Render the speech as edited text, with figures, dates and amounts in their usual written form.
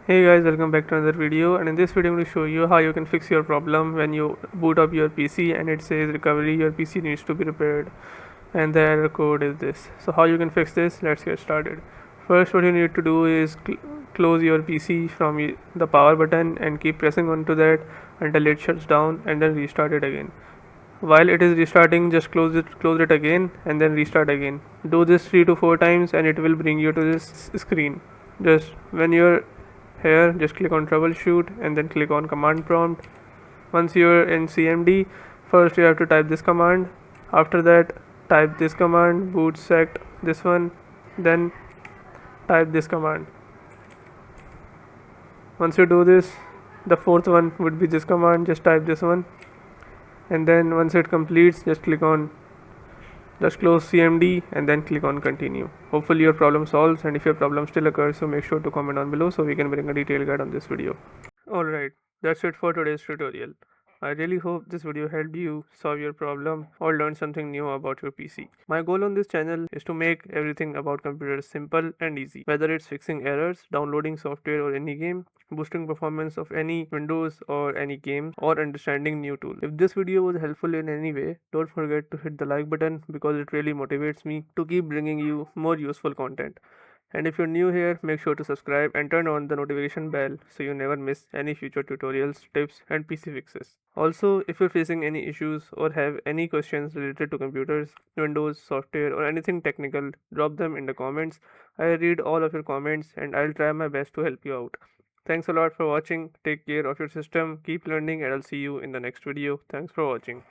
Hey guys, welcome back to another video, and in this video I'm going to show you how you can fix your problem when you boot up your PC and it says recovery, your PC needs to be repaired, and the error code is this. So how you can fix this? Let's get started. First, what you need to do is close your PC from the power button and keep pressing onto that until it shuts down, and then restart it again. While it is restarting, just close it again and then restart again. Do this 3 to 4 times and it will bring you to this screen. Just when you're here, just click on troubleshoot and then click on command prompt. Once you're in CMD, first you have to type this command. After that, type this command, boot sect, this one, then type this command. Once you do this, the fourth one would be this command, just type this one, and then once it completes, just close CMD and then click on continue. Hopefully your problem solves, and if your problem still occurs, so make sure to comment down below so we can bring a detailed guide on this video. Alright, that's it for today's tutorial. I really hope this video helped you solve your problem or learn something new about your PC. My goal on this channel is to make everything about computers simple and easy, whether it's fixing errors, downloading software or any game, boosting performance of any Windows or any game, or understanding new tools. If this video was helpful in any way, don't forget to hit the like button because it really motivates me to keep bringing you more useful content. And if you're new here, make sure to subscribe and turn on the notification bell so you never miss any future tutorials, tips, and PC fixes. Also, if you're facing any issues or have any questions related to computers, Windows, software, or anything technical, drop them in the comments. I read all of your comments and I'll try my best to help you out. Thanks a lot for watching. Take care of your system, keep learning, and I'll see you in the next video. Thanks for watching.